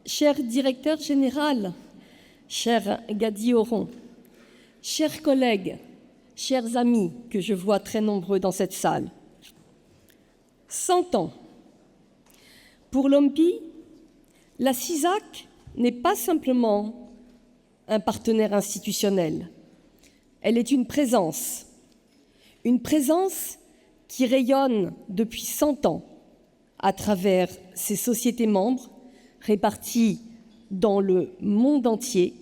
Cher directeur général, cher Gadi Oron, chers collègues, chers amis que je vois très nombreux dans cette salle, 100 ans. Pour l'OMPI, la CISAC n'est pas simplement un partenaire institutionnel. Elle est une présence qui rayonne depuis 100 ans à travers ses sociétés membres réparties dans le monde entier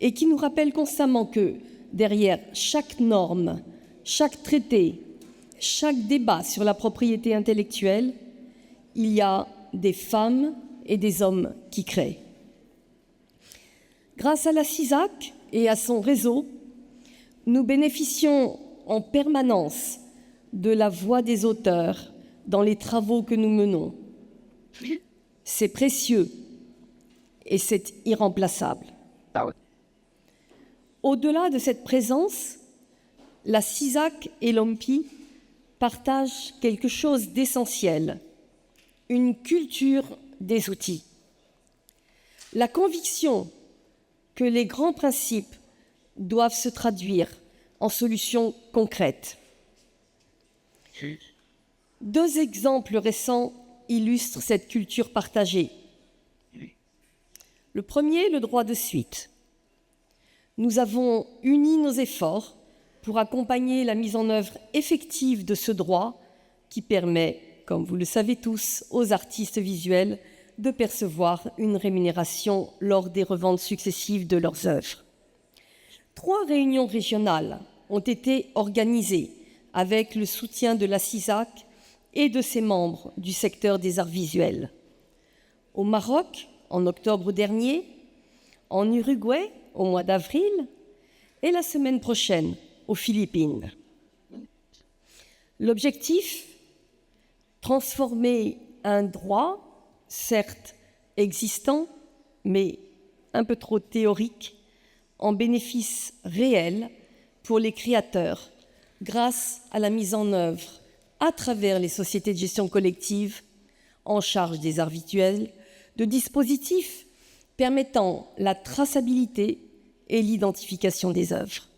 et qui nous rappelle constamment que derrière chaque norme, chaque traité, chaque débat sur la propriété intellectuelle, il y a des femmes et des hommes qui créent. Grâce à la CISAC et à son réseau, nous bénéficions en permanence de la voix des auteurs dans les travaux que nous menons. C'est précieux et c'est irremplaçable. Au-delà de cette présence, la CISAC et l'OMPI partagent quelque chose d'essentiel, une culture des outils. La conviction que les grands principes doivent se traduire en solutions concrètes. 2 exemples récents illustrent cette culture partagée. Le premier, le droit de suite. Nous avons uni nos efforts pour accompagner la mise en œuvre effective de ce droit qui permet, comme vous le savez tous, aux artistes visuels de percevoir une rémunération lors des reventes successives de leurs œuvres. 3 réunions régionales ont été organisées avec le soutien de la CISAC et de ses membres du secteur des arts visuels. Au Maroc, en octobre dernier, en Uruguay, au mois d'avril, et la semaine prochaine, aux Philippines. L'objectif, transformer un droit, certes existant, mais un peu trop théorique, en bénéfice réel pour les créateurs grâce à la mise en œuvre à travers les sociétés de gestion collective en charge des arts visuels de dispositifs permettant la traçabilité et l'identification des œuvres.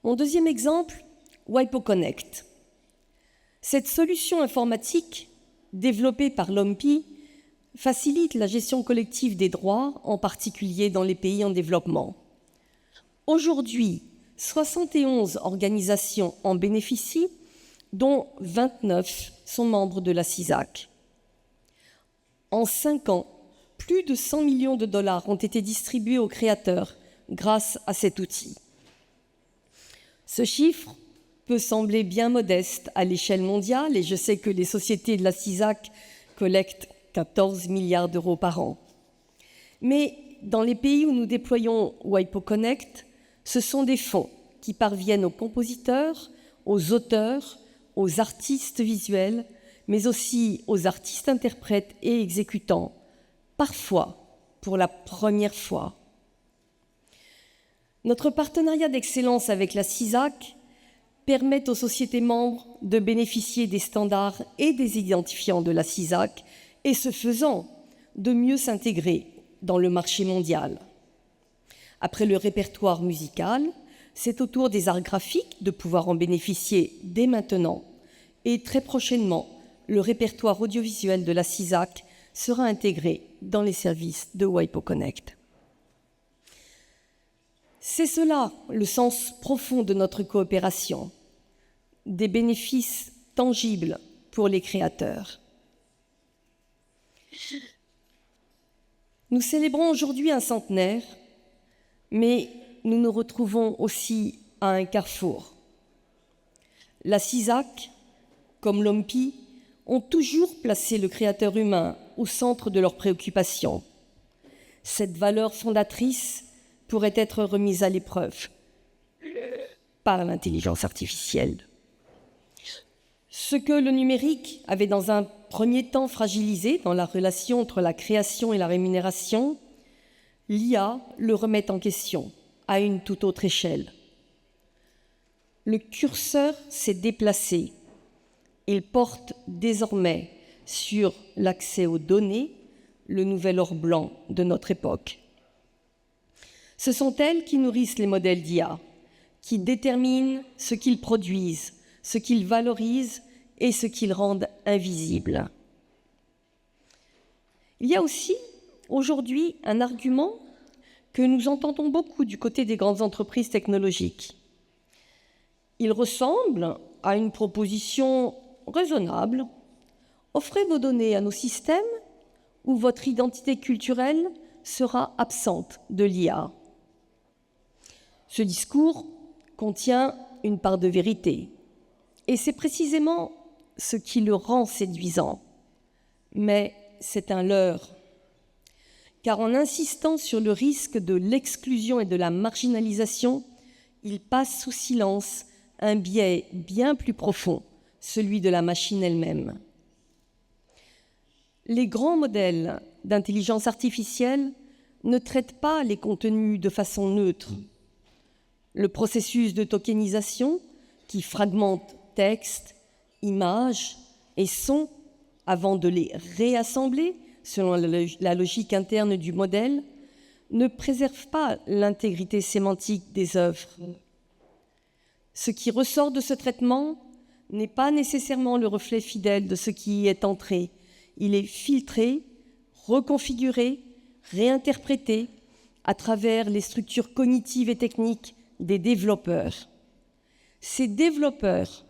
Mon deuxième exemple, WIPO Connect. Cette solution informatique développée par l'OMPI facilite la gestion collective des droits, en particulier dans les pays en développement. Aujourd'hui, 71 organisations en bénéficient, dont 29 sont membres de la CISAC. En 5 ans, plus de 100 millions de dollars ont été distribués aux créateurs grâce à cet outil. Ce chiffre peut sembler bien modeste à l'échelle mondiale, et je sais que les sociétés de la CISAC collectent 14 milliards d'euros par an. Mais dans les pays où nous déployons WIPO Connect, ce sont des fonds qui parviennent aux compositeurs, aux auteurs, aux artistes visuels, mais aussi aux artistes interprètes et exécutants, parfois pour la première fois. Notre partenariat d'excellence avec la CISAC permet aux sociétés membres de bénéficier des standards et des identifiants de la CISAC et, ce faisant, de mieux s'intégrer dans le marché mondial. Après le répertoire musical, c'est au tour des arts graphiques de pouvoir en bénéficier dès maintenant. Et très prochainement, le répertoire audiovisuel de la CISAC sera intégré dans les services de WIPO Connect. C'est cela le sens profond de notre coopération, des bénéfices tangibles pour les créateurs. Nous célébrons aujourd'hui un centenaire, mais nous nous retrouvons aussi à un carrefour. La CISAC, comme l'OMPI, ont toujours placé le créateur humain au centre de leurs préoccupations. Cette valeur fondatrice pourrait être remise à l'épreuve par l'intelligence artificielle. Ce que le numérique avait dans un premier temps fragilisé dans la relation entre la création et la rémunération, l'IA le remet en question à une toute autre échelle. Le curseur s'est déplacé. Il porte désormais sur l'accès aux données, le nouvel or blanc de notre époque. Ce sont elles qui nourrissent les modèles d'IA, qui déterminent ce qu'ils produisent, ce qu'ils valorisent et ce qu'ils rendent invisible. Il y a aussi aujourd'hui un argument que nous entendons beaucoup du côté des grandes entreprises technologiques. Il ressemble à une proposition raisonnable. Offrez vos données à nos systèmes où votre identité culturelle sera absente de l'IA. Ce discours contient une part de vérité, et c'est précisément ce qui le rend séduisant. Mais c'est un leurre, car en insistant sur le risque de l'exclusion et de la marginalisation, il passe sous silence un biais bien plus profond, celui de la machine elle-même. Les grands modèles d'intelligence artificielle ne traitent pas les contenus de façon neutre. Le processus de tokenisation, qui fragmente texte, images et sons avant de les réassembler selon la logique interne du modèle, ne préserve pas l'intégrité sémantique des œuvres. Ce qui ressort de ce traitement n'est pas nécessairement le reflet fidèle de ce qui y est entré. Il est filtré, reconfiguré, réinterprété à travers les structures cognitives et techniques des développeurs. Ces développeurs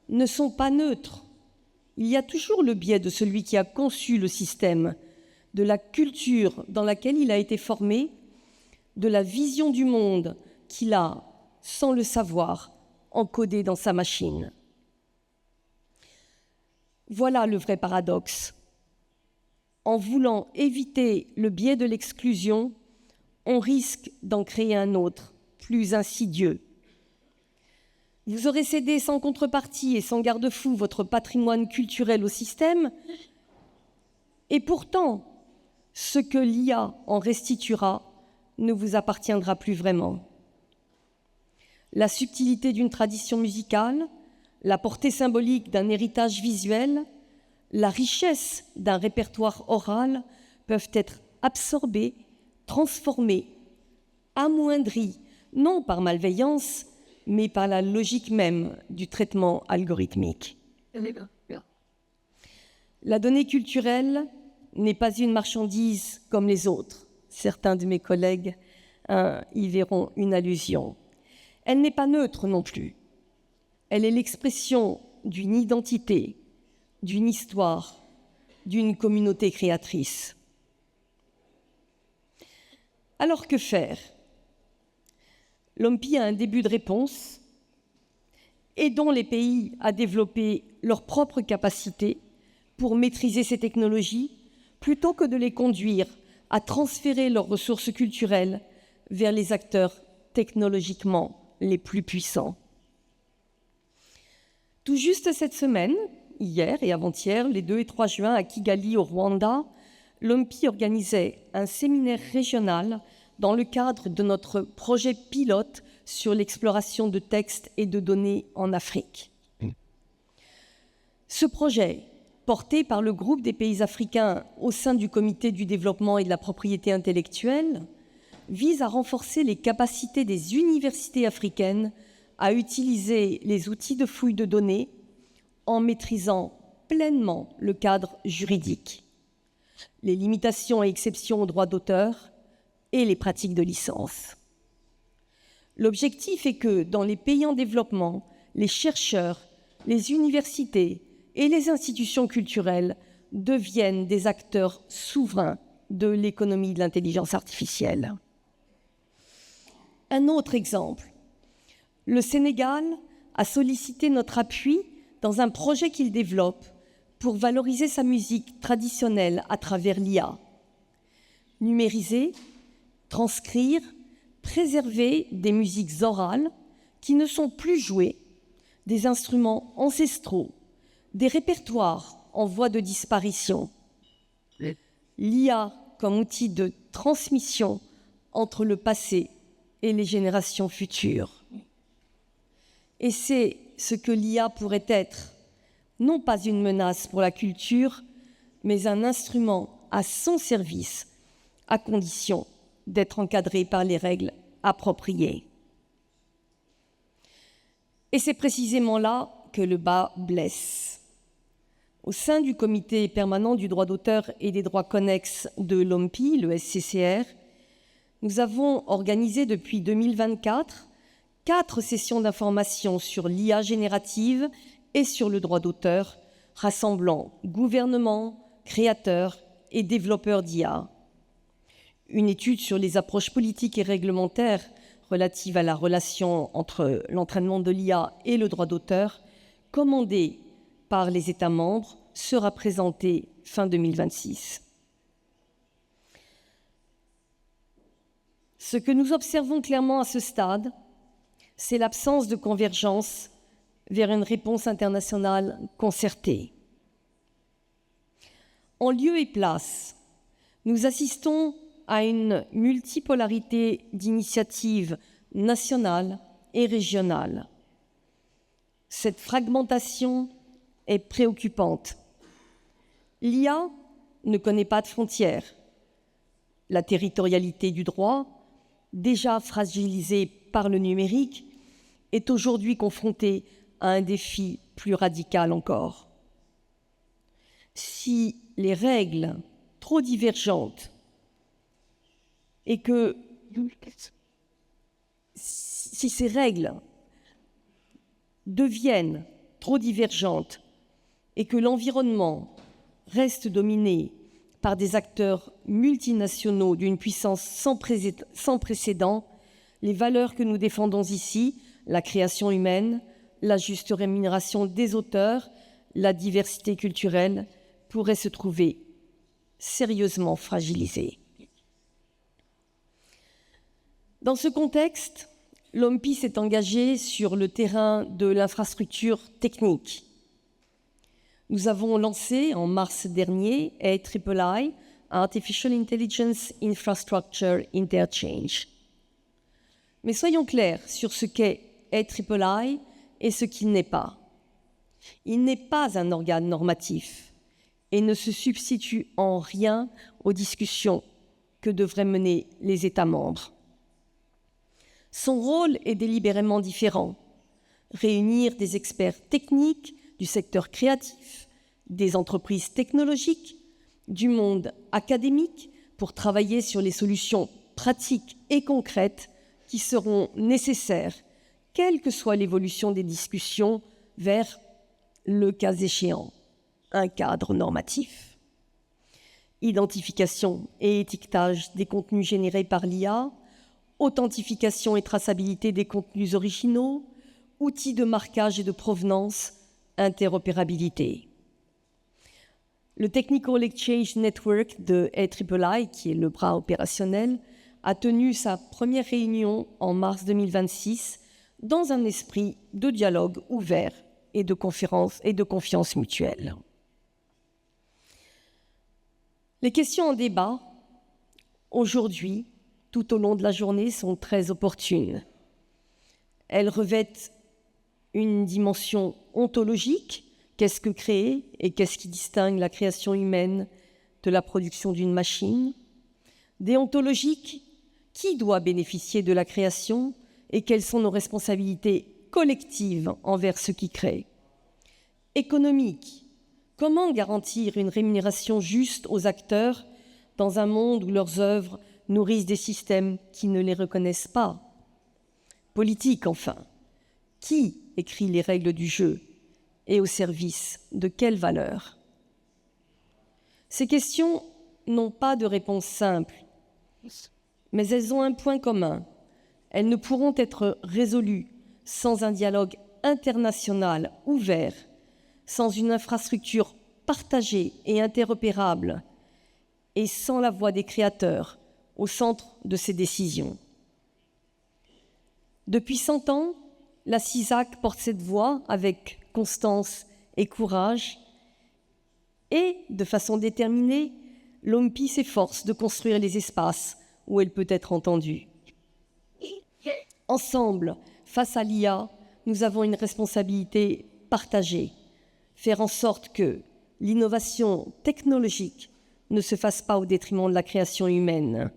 ne sont pas neutres. Il y a toujours le biais de celui qui a conçu le système, de la culture dans laquelle il a été formé, de la vision du monde qu'il a, sans le savoir, encodé dans sa machine. Voilà le vrai paradoxe. En voulant éviter le biais de l'exclusion, on risque d'en créer un autre, plus insidieux. Vous aurez cédé sans contrepartie et sans garde-fou votre patrimoine culturel au système, et pourtant, ce que l'IA en restituera ne vous appartiendra plus vraiment. La subtilité d'une tradition musicale, la portée symbolique d'un héritage visuel, la richesse d'un répertoire oral peuvent être absorbées, transformées, amoindries, non par malveillance, mais par la logique même du traitement algorithmique. La donnée culturelle n'est pas une marchandise comme les autres. Certains de mes collègues y verront une allusion. Elle n'est pas neutre non plus. Elle est l'expression d'une identité, d'une histoire, d'une communauté créatrice. Alors que faire ? L'OMPI a un début de réponse. Aidons les pays à développer leurs propres capacités pour maîtriser ces technologies, plutôt que de les conduire à transférer leurs ressources culturelles vers les acteurs technologiquement les plus puissants. Tout juste cette semaine, hier et avant-hier, les 2 et 3 juin, à Kigali, au Rwanda, l'OMPI organisait un séminaire régional dans le cadre de notre projet pilote sur l'exploration de textes et de données en Afrique. Ce projet, porté par le groupe des pays africains au sein du Comité du développement et de la propriété intellectuelle, vise à renforcer les capacités des universités africaines à utiliser les outils de fouille de données en maîtrisant pleinement le cadre juridique, les limitations et exceptions aux droits d'auteur et les pratiques de licence. L'objectif est que, dans les pays en développement, les chercheurs, les universités et les institutions culturelles deviennent des acteurs souverains de l'économie de l'intelligence artificielle. Un autre exemple. Le Sénégal a sollicité notre appui dans un projet qu'il développe pour valoriser sa musique traditionnelle à travers l'IA. Numériser, transcrire, préserver des musiques orales qui ne sont plus jouées, des instruments ancestraux, des répertoires en voie de disparition. L'IA comme outil de transmission entre le passé et les générations futures. Et c'est ce que l'IA pourrait être, non pas une menace pour la culture, mais un instrument à son service, à condition d'être encadré par les règles appropriées. Et c'est précisément là que le bât blesse. Au sein du comité permanent du droit d'auteur et des droits connexes de l'OMPI, le SCCR, nous avons organisé depuis 2024 4 sessions d'information sur l'IA générative et sur le droit d'auteur, rassemblant gouvernements, créateurs et développeurs d'IA. Une étude sur les approches politiques et réglementaires relatives à la relation entre l'entraînement de l'IA et le droit d'auteur, commandée par les États membres, sera présentée fin 2026. Ce que nous observons clairement à ce stade, c'est l'absence de convergence vers une réponse internationale concertée. En lieu et place, nous assistons à une multipolarité d'initiatives nationales et régionales. Cette fragmentation est préoccupante. L'IA ne connaît pas de frontières. La territorialité du droit, déjà fragilisée par le numérique, est aujourd'hui confrontée à un défi plus radical encore. Si les règles trop divergentes et que si ces règles deviennent trop divergentes et que l'environnement reste dominé par des acteurs multinationaux d'une puissance sans précédent, les valeurs que nous défendons ici, la création humaine, la juste rémunération des auteurs, la diversité culturelle, pourraient se trouver sérieusement fragilisées. Dans ce contexte, l'OMPI s'est engagé sur le terrain de l'infrastructure technique. Nous avons lancé en mars dernier AIII, Artificial Intelligence Infrastructure Interchange. Mais soyons clairs sur ce qu'est AIII et ce qu'il n'est pas. Il n'est pas un organe normatif et ne se substitue en rien aux discussions que devraient mener les États membres. Son rôle est délibérément différent. Réunir des experts techniques du secteur créatif, des entreprises technologiques, du monde académique pour travailler sur les solutions pratiques et concrètes qui seront nécessaires, quelle que soit l'évolution des discussions, vers, le cas échéant, un cadre normatif. Identification et étiquetage des contenus générés par l'IA, authentification et traçabilité des contenus originaux, outils de marquage et de provenance, interopérabilité. Le Technical Exchange Network de AIII, qui est le bras opérationnel, a tenu sa première réunion en mars 2026 dans un esprit de dialogue ouvert et de confiance mutuelle. Les questions en débat, aujourd'hui, tout au long de la journée, sont très opportunes. Elles revêtent une dimension ontologique. Qu'est-ce que créer et qu'est-ce qui distingue la création humaine de la production d'une machine? Déontologique, qui doit bénéficier de la création et quelles sont nos responsabilités collectives envers ceux qui créent? Économique, comment garantir une rémunération juste aux acteurs dans un monde où leurs œuvres nourrissent des systèmes qui ne les reconnaissent pas? Politique, enfin, qui écrit les règles du jeu et au service de quelles valeurs? Ces questions n'ont pas de réponse simple, mais elles ont un point commun. Elles ne pourront être résolues sans un dialogue international ouvert, sans une infrastructure partagée et interopérable, et sans la voix des créateurs au centre de ces décisions. Depuis 100 ans, la CISAC porte cette voix avec constance et courage, et, de façon déterminée, l'OMPI s'efforce de construire les espaces où elle peut être entendue. Ensemble, face à l'IA, nous avons une responsabilité partagée, faire en sorte que l'innovation technologique ne se fasse pas au détriment de la création humaine.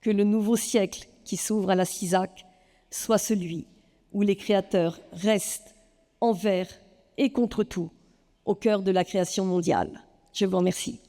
Que le nouveau siècle qui s'ouvre à la CISAC soit celui où les créateurs restent envers et contre tout au cœur de la création mondiale. Je vous remercie.